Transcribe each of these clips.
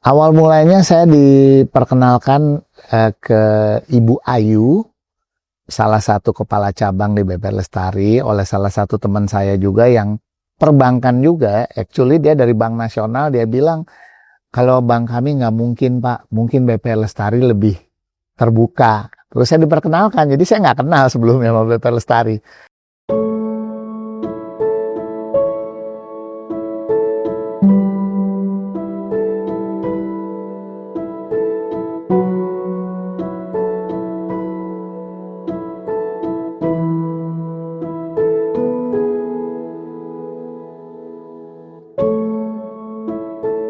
Awal mulanya saya diperkenalkan ke Ibu Ayu, salah satu kepala cabang di BP Lestari, oleh salah satu teman saya juga yang perbankan juga. Actually dia dari Bank Nasional, dia bilang, kalau bank kami nggak mungkin Pak, mungkin BP Lestari lebih terbuka. Terus saya diperkenalkan, jadi saya nggak kenal sebelumnya sama BP Lestari.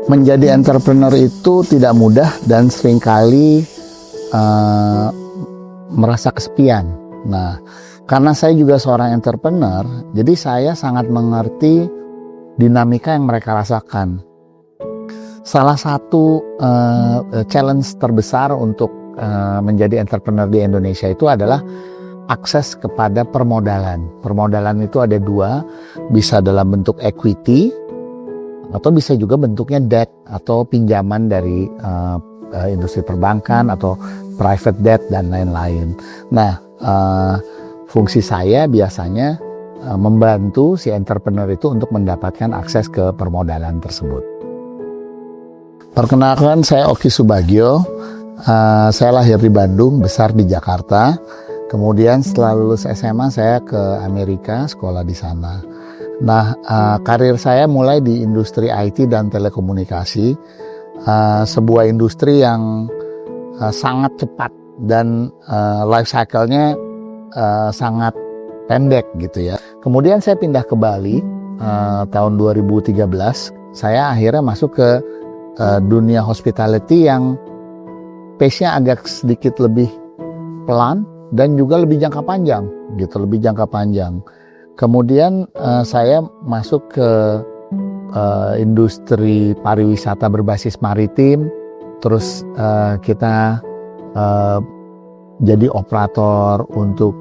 Menjadi entrepreneur itu tidak mudah dan seringkali merasa kesepian. Nah, karena saya juga seorang entrepreneur, jadi saya sangat mengerti dinamika yang mereka rasakan. Salah satu challenge terbesar untuk menjadi entrepreneur di Indonesia itu adalah akses kepada permodalan. Permodalan itu ada dua, bisa dalam bentuk equity, atau bisa juga bentuknya debt atau pinjaman dari industri perbankan atau private debt dan lain-lain. Nah, fungsi saya biasanya membantu si entrepreneur itu untuk mendapatkan akses ke permodalan tersebut. Perkenalkan, saya Oki Subagio. Saya lahir di Bandung, besar di Jakarta. Kemudian setelah lulus SMA saya ke Amerika, sekolah di sana. Nah, karir saya mulai di industri IT dan telekomunikasi, sebuah industri yang sangat cepat dan life cycle-nya sangat pendek gitu ya. Kemudian saya pindah ke Bali tahun 2013. Saya akhirnya masuk ke dunia hospitality yang pace-nya agak sedikit lebih pelan dan juga lebih jangka panjang gitu, lebih jangka panjang. Kemudian saya masuk ke industri pariwisata berbasis maritim, terus kita jadi operator untuk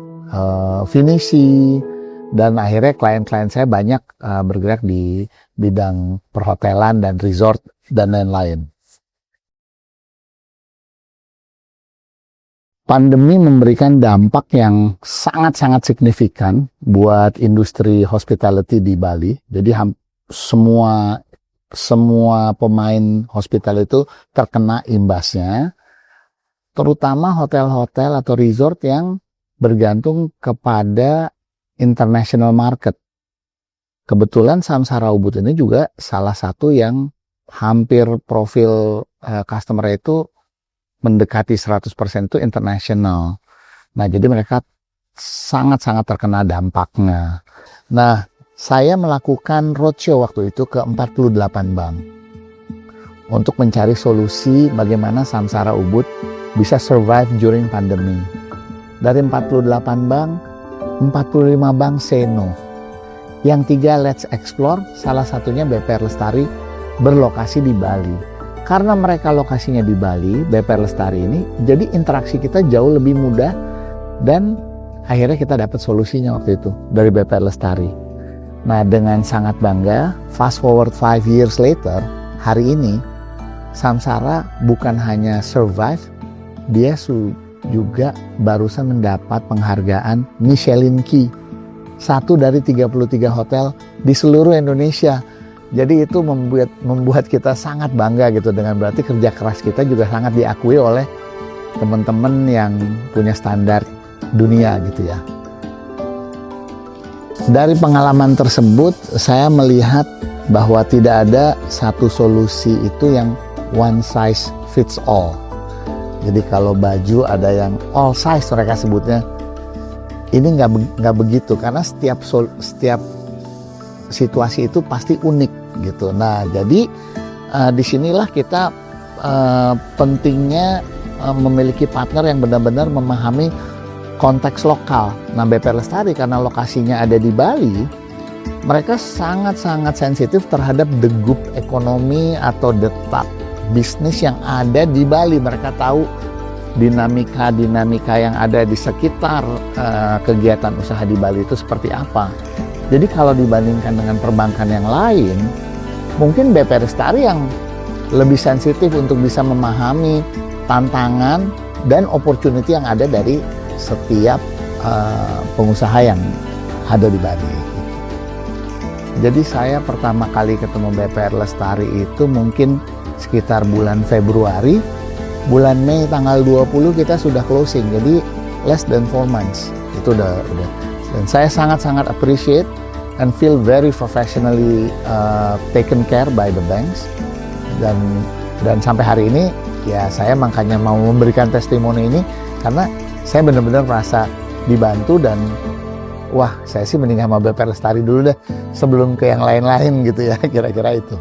finisi, dan akhirnya klien-klien saya banyak bergerak di bidang perhotelan dan resort dan lain-lain. Pandemi memberikan dampak yang sangat-sangat signifikan buat industri hospitality di Bali. Jadi semua pemain hospital itu terkena imbasnya, terutama hotel-hotel atau resort yang bergantung kepada international market. Kebetulan Samsara Ubud ini juga salah satu yang hampir profil customer itu mendekati 100% itu internasional. Nah, jadi mereka sangat-sangat terkena dampaknya. Nah, saya melakukan roadshow waktu itu ke 48 bank untuk mencari solusi bagaimana Samsara Ubud bisa survive during pandemi. Dari 48 bank, 45 bank say no. Yang 3 let's explore, salah satunya BP Lestari berlokasi di Bali. Karena mereka lokasinya di Bali, BP Lestari ini, jadi interaksi kita jauh lebih mudah dan akhirnya kita dapat solusinya waktu itu dari BP Lestari. Nah, dengan sangat bangga, fast forward 5 years later, hari ini Samsara bukan hanya survive, dia juga barusan mendapat penghargaan Michelin Key, 1 dari 33 hotel di seluruh Indonesia. Jadi itu membuat kita sangat bangga gitu, dengan berarti kerja keras kita juga sangat diakui oleh teman-teman yang punya standar dunia gitu ya. Dari pengalaman tersebut saya melihat bahwa tidak ada satu solusi itu yang one size fits all. Jadi kalau baju ada yang all size mereka sebutnya, ini nggak begitu, karena setiap situasi itu pasti unik gitu. Nah, jadi disinilah kita pentingnya memiliki partner yang benar-benar memahami konteks lokal. Nah, BP Lestari karena lokasinya ada di Bali, mereka sangat-sangat sensitif terhadap degup ekonomi atau detak bisnis yang ada di Bali. Mereka tahu dinamika yang ada di sekitar kegiatan usaha di Bali itu seperti apa. Jadi kalau dibandingkan dengan perbankan yang lain, mungkin BP Lestari yang lebih sensitif untuk bisa memahami tantangan dan opportunity yang ada dari setiap pengusaha yang ada di Bali. Jadi saya pertama kali ketemu BPR Lestari itu mungkin sekitar bulan Februari. Bulan Mei tanggal 20 kita sudah closing, jadi less than 4 months. Itu udah. Dan saya sangat-sangat appreciate and feel very professionally taken care by the banks. Dan sampai hari ini ya saya makanya mau memberikan testimoni ini karena saya benar-benar merasa dibantu dan wah, saya sih mending sama BPR Lestari dulu deh sebelum ke yang lain-lain gitu ya, kira-kira itu.